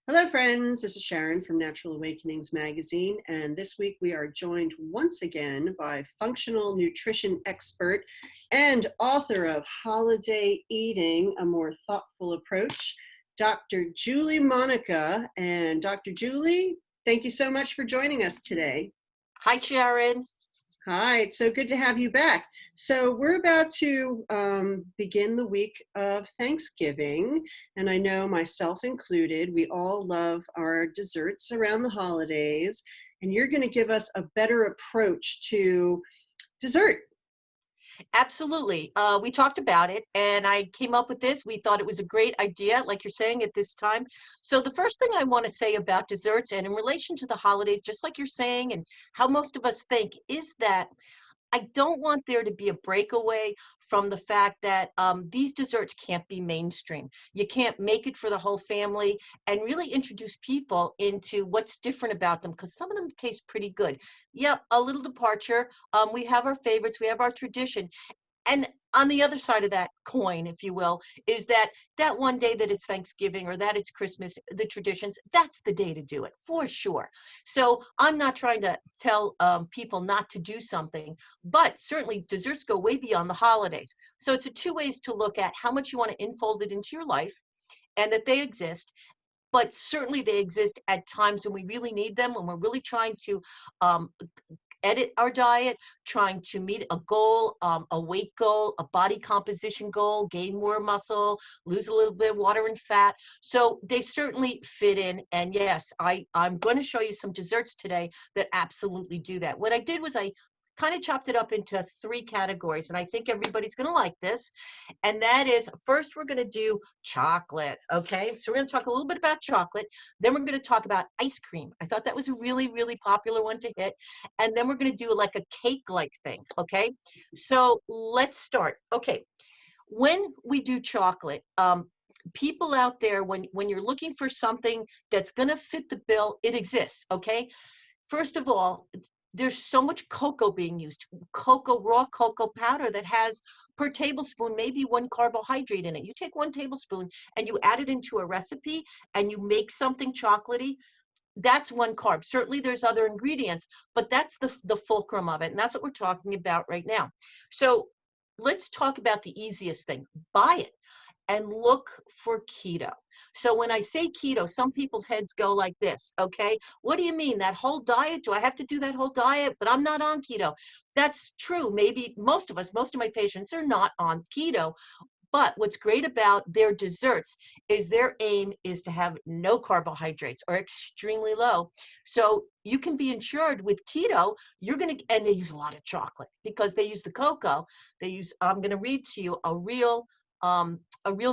Hello, friends. This is Sharon from Natural Awakenings magazine, and this week we are joined once again by functional nutrition expert and author of Holiday Eating, A More Thoughtful Approach, Dr. Julie Monica. And Dr. Julie, thank you so much for joining us today. Hi, Sharon. Hi, it's so good to have you back. So we're about to begin the week of Thanksgiving, and I know myself included, we all love our desserts around the holidays, and you're going to give us a better approach to dessert. Absolutely. We talked about it and I came up with this. We thought it was a great idea, like you're saying at this time. So the first thing I want to say about desserts and in relation to the holidays, just like you're saying, and how most of us think, is that I don't want there to be a breakaway from the fact that these desserts can't be mainstream. You can't make it for the whole family and really introduce people into what's different about them, because some of them taste pretty good. Yep, a little departure. We have our favorites, we have our tradition. And on the other side of that coin, if you will, is that one day that it's Thanksgiving or that it's Christmas, the traditions, that's the day to do it for sure. So I'm not trying to tell people not to do something, but certainly desserts go way beyond the holidays. So it's a two ways to look at how much you want to infold it into your life and that they exist. But certainly they exist at times when we really need them, when we're really trying to um, edit our diet, trying to meet a goal, a weight goal, a body composition goal, gain more muscle, lose a little bit of water and fat. So they certainly fit in. And yes, I'm going to show you some desserts today that absolutely do that. What I did was I kind of chopped it up into three categories, and I think everybody's going to like this. And that is, first, we're going to do chocolate. Okay. So we're going to talk a little bit about chocolate. Then we're going to talk about ice cream. I thought that was a really, really popular one to hit. And then we're going to do like a cake-like thing. Okay. So let's start. Okay. When we do chocolate, people out there, when you're looking for something that's going to fit the bill, it exists. Okay. First of all, there's so much cocoa being used, cocoa, raw cocoa powder that has per tablespoon, maybe one carbohydrate in it. You take 1 tablespoon and you add it into a recipe and you make something chocolatey. That's one carb. Certainly there's other ingredients, but that's the fulcrum of it. And that's what we're talking about right now. So let's talk about the easiest thing. Buy it and look for keto. So when I say keto, some people's heads go like this, okay? What do you mean, that whole diet? Do I have to do that whole diet? But I'm not on keto. That's true. Maybe most of us, most of my patients are not on keto. But what's great about their desserts is their aim is to have no carbohydrates or extremely low. So you can be insured with keto, you're going to, and they use a lot of chocolate because they use the cocoa. They use, I'm going to read to you a real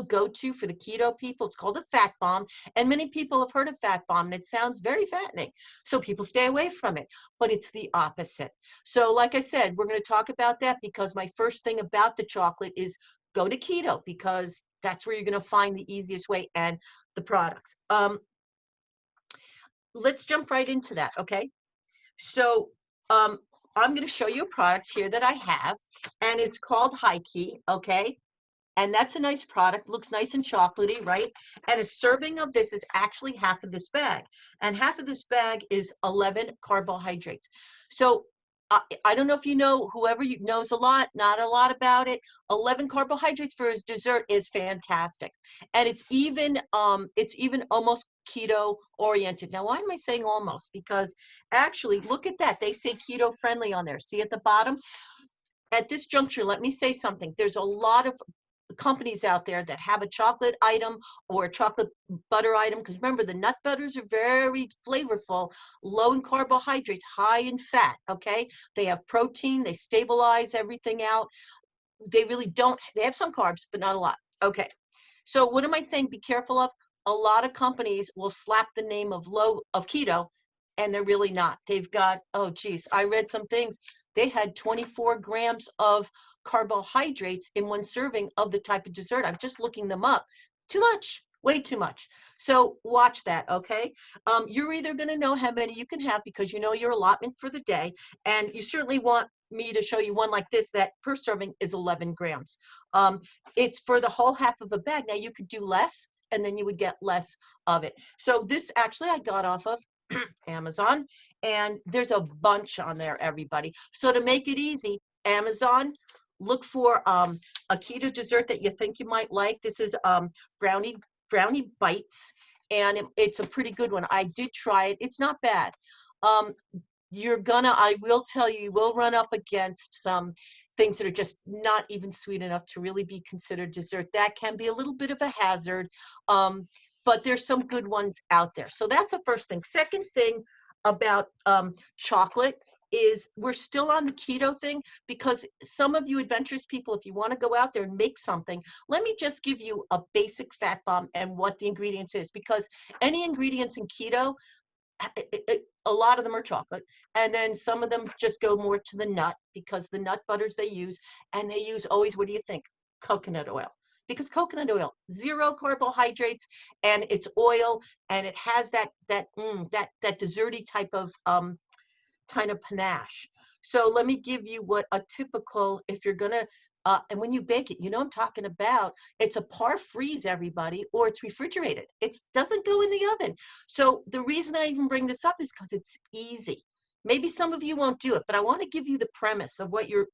go-to for the keto people. It's called a fat bomb. And many people have heard of fat bomb and it sounds very fattening. So people stay away from it, but it's the opposite. So like I said, we're going to talk about that because my first thing about the chocolate is go to keto because that's where you're going to find the easiest way and the products. Let's jump right into that. Okay. So I'm going to show you a product here that I have, and it's called Highkey. Okay. And that's a nice product, looks nice and chocolatey, right? And a serving of this is actually half of this bag. And half of this bag is 11 carbohydrates. So I don't know if you know, whoever you knows a lot, not a lot about it. 11 carbohydrates for his dessert is fantastic. And it's even almost keto oriented. Now, why am I saying almost? Because actually, look at that. They say keto friendly on there. See at the bottom? At this juncture, let me say something. There's a lot of companies out there that have a chocolate item or a chocolate butter item, because remember, the nut butters are very flavorful, low in carbohydrates, high in fat. Okay, they have protein, they stabilize everything out. They really don't, they have some carbs but not a lot. Okay, so what am I saying be careful of? A lot of companies will slap the name of keto, and they're really not. They've got, oh geez, I read some things. They had 24 grams of carbohydrates in one serving of the type of dessert. I'm just looking them up. Too much, way too much. So watch that, okay? You're either going to know how many you can have because you know your allotment for the day, and you certainly want me to show you one like this that per serving is 11 grams. It's for the whole half of a bag. Now you could do less and then you would get less of it. So this actually I got off of Amazon, and there's a bunch on there, everybody. So to make it easy, Amazon, look for a keto dessert that you think you might like. This is brownie bites, and it's a pretty good one. I did try it. It's not bad. Um, I will tell you, you will run up against some things that are just not even sweet enough to really be considered dessert. That can be a little bit of a hazard, but there's some good ones out there. So that's the first thing. Second thing about chocolate is we're still on the keto thing, because some of you adventurous people, if you want to go out there and make something, let me just give you a basic fat bomb and what the ingredients is, because any ingredients in keto, a lot of them are chocolate, and then some of them just go more to the nut, because the nut butters they use, and they use always, what do you think? Coconut oil. Because coconut oil, 0 carbohydrates, and it's oil, and it has that desserty type of kind of panache. So let me give you what a typical, if you're gonna, and when you bake it, you know I'm talking about, it's a par freeze, everybody, or it's refrigerated. It doesn't go in the oven. So the reason I even bring this up is because it's easy. Maybe some of you won't do it, but I want to give you the premise of what you're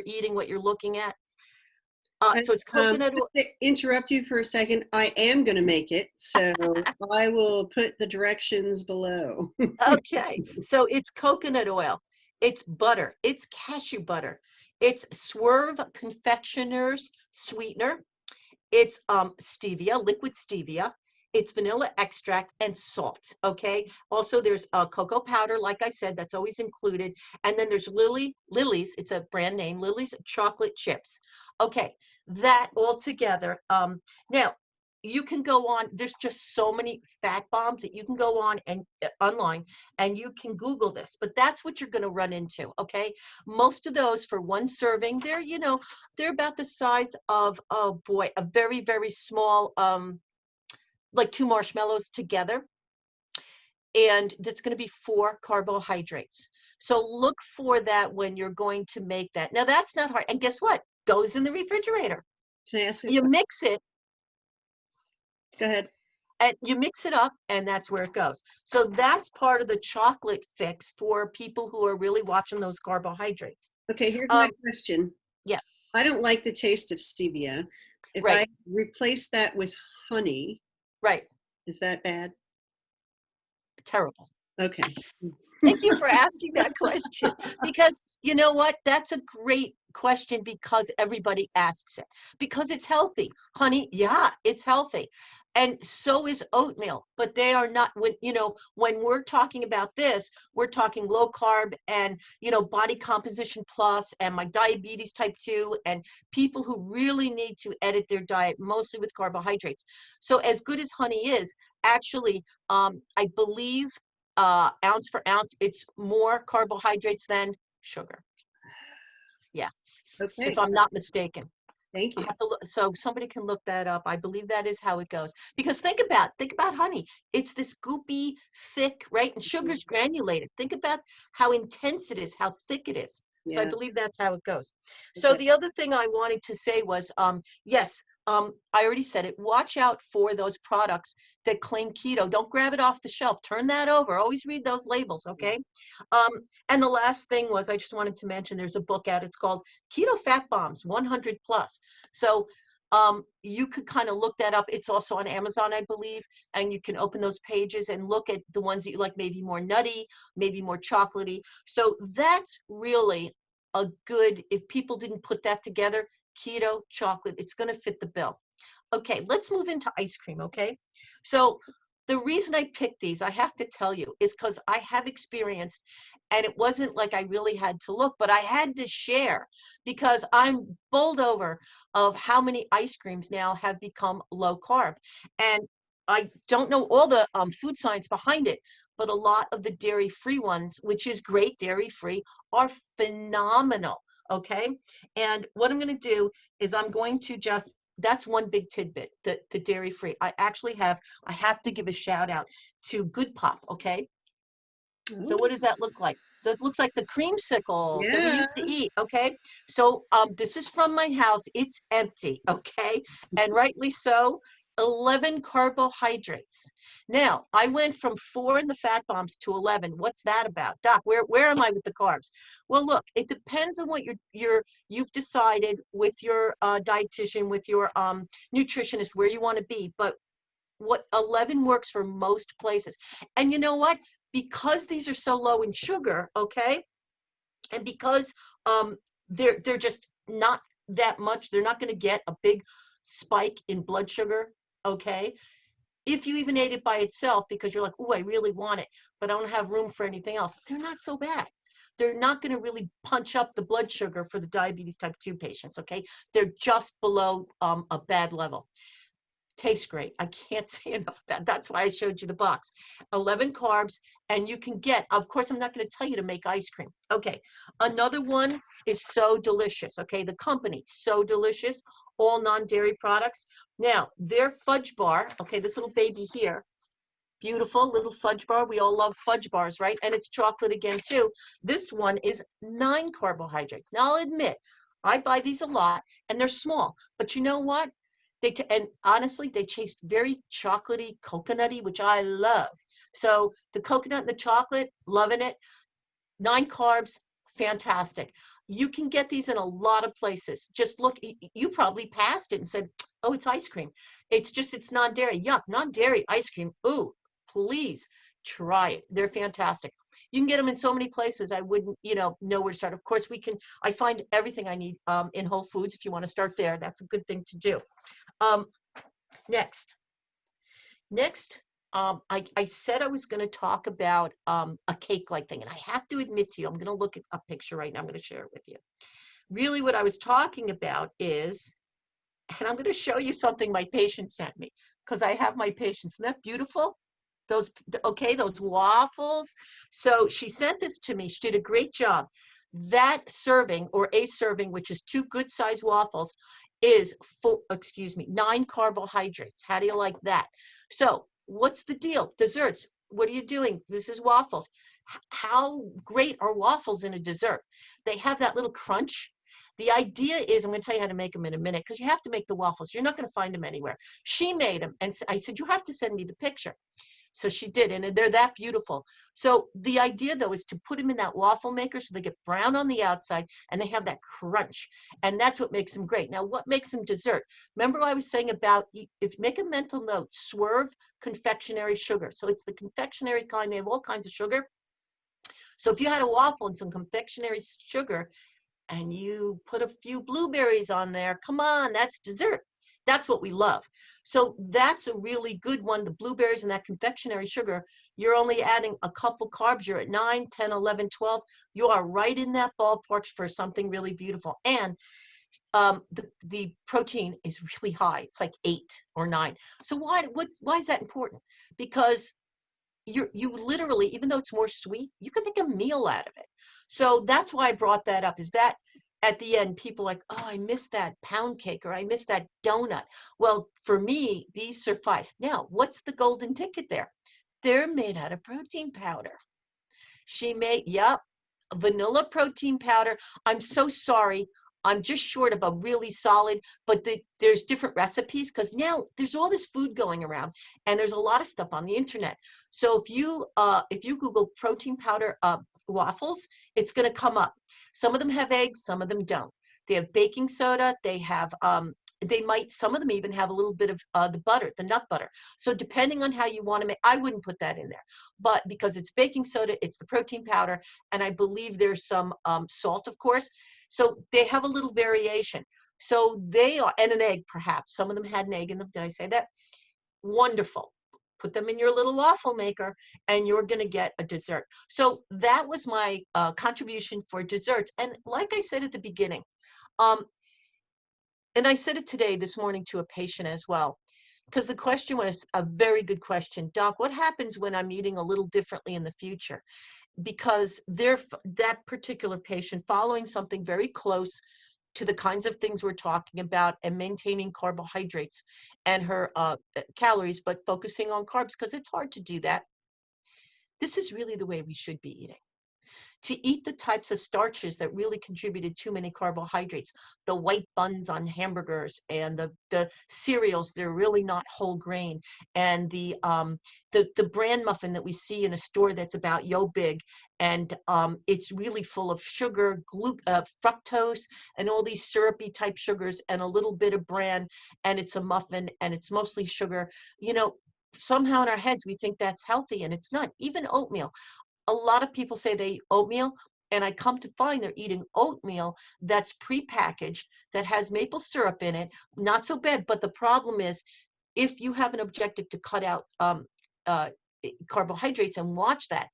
eating, what you're looking at. So it's coconut oil. To interrupt you for a second, I am going to make it, so I will put the directions below. Okay, so it's coconut oil, it's butter, it's cashew butter, it's Swerve Confectioners sweetener, it's stevia, liquid stevia, it's vanilla extract and salt. Okay, also there's cocoa powder, like I said, that's always included, and then there's Lily's, it's a brand name, Lily's chocolate chips. Okay, that all together. Now you can go on, there's just so many fat bombs that you can go on and online, and you can Google this, but that's what you're going to run into. Okay, most of those for one serving, they're about the size of, oh boy, a very, very small, like 2 marshmallows together, and that's going to be 4 carbohydrates. So look for that when you're going to make that. Now that's not hard, and guess what, goes in the refrigerator. Can I ask you a You question? mix it, Go ahead. and you mix it up, and that's where it goes. So that's part of the chocolate fix for people who are really watching those carbohydrates. Okay, here's my question. Yeah, I don't like the taste of stevia. If right, I replace that with honey, right. is that bad? Terrible. Okay. Thank you for asking that question, because you know what? That's a great question, because everybody asks it, because it's healthy. Honey, yeah, it's healthy. And so is oatmeal, but they are not, when we're talking about this, we're talking low carb and, body composition plus, and my diabetes type 2, and people who really need to edit their diet mostly with carbohydrates. So as good as honey is, actually, I believe ounce for ounce, it's more carbohydrates than sugar. Yeah, if Okay. I'm not mistaken. Thank I you. have to look, so somebody can look that up. I believe that is how it goes. Because think about honey. It's this goopy, thick, right? And sugar's granulated. Think about how intense it is, how thick it is. So I Yeah. believe that's how it goes. So Okay. the other thing I wanted to say was, yes, I already said it. Watch out for those products that claim keto. Don't grab it off the shelf. Turn that over. Always read those labels, okay? Um, and the last thing was, I just wanted to mention, there's a book out. It's called Keto Fat Bombs 100 Plus. So you could kind of look that up. It's also on Amazon, I believe, and you can open those pages and look at the ones that you like, maybe more nutty, maybe more chocolatey. So that's really a good, if people didn't put that together, keto chocolate, it's going to fit the bill. Okay, let's move into ice cream, okay? So the reason I picked these, I have to tell you, is because I have experienced, and it wasn't like I really had to look, but I had to share, because I'm bowled over of how many ice creams now have become low carb. And I don't know all the food science behind it, but a lot of the dairy-free ones, which is great, dairy-free, are phenomenal, okay? And what I'm going to do is I'm going to just, that's one big tidbit, the dairy free. I have to give a shout out to Good Pop, okay? So Oh, what does that look like? This looks like the creamsicles that we yeah. used to eat, okay? So this is from my house. It's empty, okay? And rightly so. 11 carbohydrates. Now, I went from 4 in the fat bombs to 11. What's that about? Doc, where am I with the carbs? Well, look, it depends on what you've decided with your dietitian, with your nutritionist, where you want to be. But what 11 works for most places. And you know what? Because these are so low in sugar, okay, and because they're just not that much, they're not going to get a big spike in blood sugar, okay? If you even ate it by itself because you're like, oh, I really want it, but I don't have room for anything else, they're not so bad. They're not going to really punch up the blood sugar for the diabetes type 2 patients, okay? They're just below a bad level. Tastes great. I can't say enough of that. That's why I showed you the box. 11 carbs, and you can get, of course, I'm not going to tell you to make ice cream. Okay, another one is So Delicious. Okay, the company, So Delicious, all non-dairy products. Now, their Fudge Bar, okay, this little baby here, beautiful little Fudge Bar. We all love Fudge Bars, right? And it's chocolate again, too. This one is 9 carbohydrates. Now, I'll admit, I buy these a lot, and they're small. But you know what? And honestly, they taste very chocolatey, coconutty, which I love. So the coconut and the chocolate, loving it. 9 carbs, fantastic. You can get these in a lot of places. Just look, you probably passed it and said, oh, it's ice cream. It's non-dairy. Yuck, non-dairy ice cream. Ooh, please try it. They're fantastic. You can get them in so many places. I wouldn't, know where to start. Of course, I find everything I need in Whole Foods. If you want to start there, that's a good thing to do. Next, I said I was going to talk about a cake-like thing, and I have to admit to you, I'm going to look at a picture right now. I'm going to share it with you. Really, what I was talking about is, and I'm going to show you something my patient sent me, because I have my patients. Isn't that beautiful? Those waffles. So she sent this to me. She did a great job. That serving, or a serving, which is 2 good-sized waffles, is 9 carbohydrates. How do you like that? So what's the deal? Desserts. What are you doing? This is waffles. How great are waffles in a dessert? They have that little crunch. The idea is, I'm going to tell you how to make them in a minute, because you have to make the waffles. You're not going to find them anywhere. She made them, and I said, you have to send me the picture. So she did, and they're that beautiful. So the idea, though, is to put them in that waffle maker so they get brown on the outside and they have that crunch. And that's what makes them great. Now, what makes them dessert? Remember what I was saying about, if make a mental note, Swerve confectionery sugar. So it's the confectionery kind. They have all kinds of sugar. So if you had a waffle and some confectionery sugar and you put a few blueberries on there, come on, that's dessert. That's what we love. So that's a really good one. The blueberries and that confectionery sugar, you're only adding a couple carbs. You're at 9, 10, 11, 12. You are right in that ballpark for something really beautiful. And the protein is really high. It's like 8 or 9. So why is that important? Because you literally, even though it's more sweet, you can make a meal out of it. So that's why I brought that up, is that at the end, people are like, oh, I missed that pound cake, or I missed that donut. Well, for me, these suffice. Now, what's the golden ticket there? They're made out of protein powder. She made, yep, vanilla protein powder. I'm so sorry. I'm just short of a really solid, but there's different recipes, because now there's all this food going around, and there's a lot of stuff on the internet. So if you Google protein powder waffles, it's going to come up. Some of them have eggs, some of them don't. They have baking soda. They have some of them even have a little bit of the butter, the nut butter. So depending on how you want to make, I wouldn't put that in there, but because it's baking soda, it's the protein powder, and I believe there's some salt, of course. So they have a little variation. So they are, and an egg perhaps. Some of them had an egg in them. Did I say that? Wonderful. Put them in your little waffle maker, and you're going to get a dessert. So that was my contribution for desserts. And like I said at the beginning, and I said it this morning to a patient as well, because the question was a very good question. Doc, what happens when I'm eating a little differently in the future? Because that particular patient, following something very close to the kinds of things we're talking about, and maintaining carbohydrates and her calories, but focusing on carbs, because it's hard to do that. This is really the way we should be eating. to eat the types of starches that really contributed too many carbohydrates, the white buns on hamburgers and the cereals, they're really not whole grain, and the bran muffin that we see in a store that's about yo big, and it's really full of sugar, fructose, and all these syrupy type sugars, and a little bit of bran, and it's a muffin, and it's mostly sugar. You know, somehow in our heads we think that's healthy, and it's not. Even oatmeal, a lot of people say they eat oatmeal, and I come to find they're eating oatmeal that's prepackaged, that has maple syrup in it. Not so bad, but the problem is, if you have an objective to cut out uh, carbohydrates and watch that,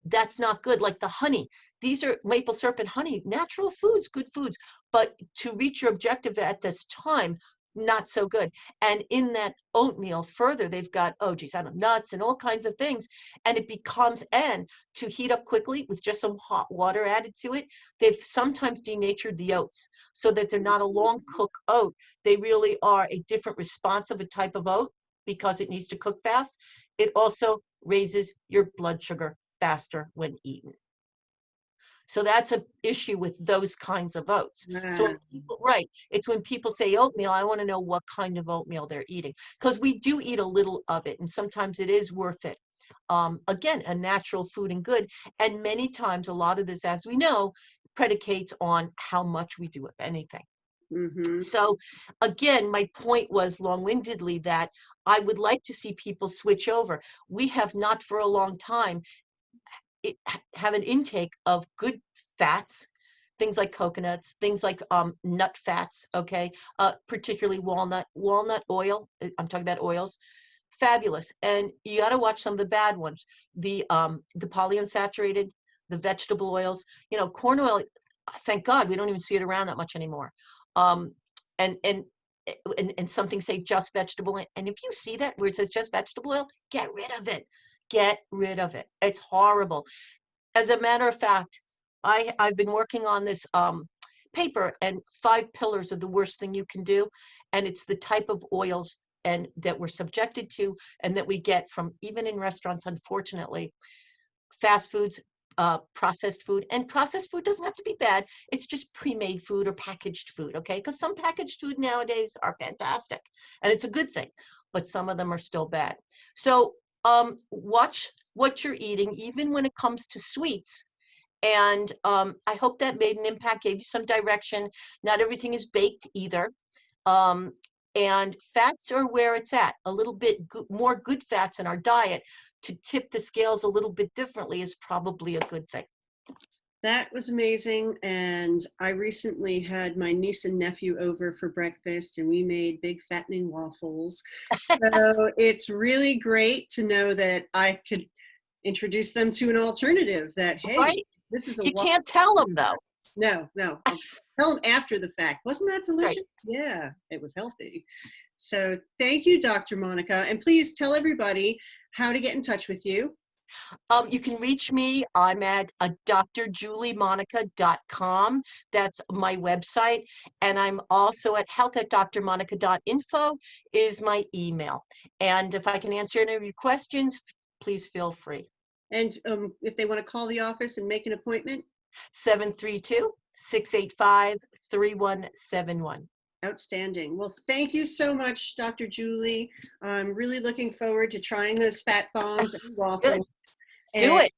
that's not good. Like the honey, these are maple syrup and honey, natural foods, good foods, but to reach your objective at this time, not so good. And in that oatmeal further, they've got, oh geez, I don't know, nuts and all kinds of things, and it becomes, and to heat up quickly with just some hot water added to it, they've sometimes denatured the oats so that they're not a long cook oat. They really are a different response of a type of oat because it needs to cook fast. It also raises your blood sugar faster when eaten. So that's an issue with those kinds of oats. So when people, right, it's when people say oatmeal, I want to know what kind of oatmeal they're eating, because we do eat a little of it, and sometimes it is worth it. Again, a natural food and good, and many times a lot of this, as we know, predicates on how much we do of anything. So again, my point was long-windedly that I would like to see people switch over. We have not for a long time have an intake of good fats, things like coconuts, things like nut fats, okay, particularly walnut oil. I'm talking about oils. Fabulous. And you got to watch some of the bad ones, the polyunsaturated, the vegetable oils. You know, corn oil, thank God we don't even see it around that much anymore. And something say just vegetable oil, and if you see that where it says just vegetable oil, get rid of it. Get rid of it. It's horrible. As a matter of fact, I've been working on this paper, and 5 pillars of the worst thing you can do, and it's the type of oils and that we're subjected to, and that we get from, even in restaurants, unfortunately, fast foods, processed food. And processed food doesn't have to be bad. It's just pre-made food or packaged food, okay? Because some packaged food nowadays are fantastic, and it's a good thing, but some of them are still bad. So watch what you're eating, even when it comes to sweets. And I hope that made an impact, gave you some direction. Not everything is baked either. And fats are where it's at. A little bit more good fats in our diet to tip the scales a little bit differently is probably a good thing. That was amazing. And I recently had my niece and nephew over for breakfast, and we made big fattening waffles. So it's really great to know that I could introduce them to an alternative that, hey, right? This is a You can't tell them though. No. I'll tell them after the fact. Wasn't that delicious? Right. Yeah, it was healthy. So thank you, Dr. Monica. And please tell everybody how to get in touch with you. You can reach me. I'm at drjuliemonica.com. That's my website. And I'm also at health@drmonica.info is my email. And if I can answer any of your questions, please feel free. And if they want to call the office and make an appointment? 732-685-3171. Outstanding. Well, thank you so much, Dr. Julie. I'm really looking forward to trying those fat bombs and waffles. Do it.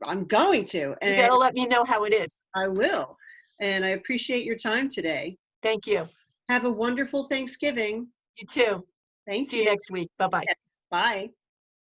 I'm going to. And you gotta let me know how it is. I will. And I appreciate your time today. Thank you. Have a wonderful Thanksgiving. You too. Thank you. See you next week. Bye-bye. Yes. Bye.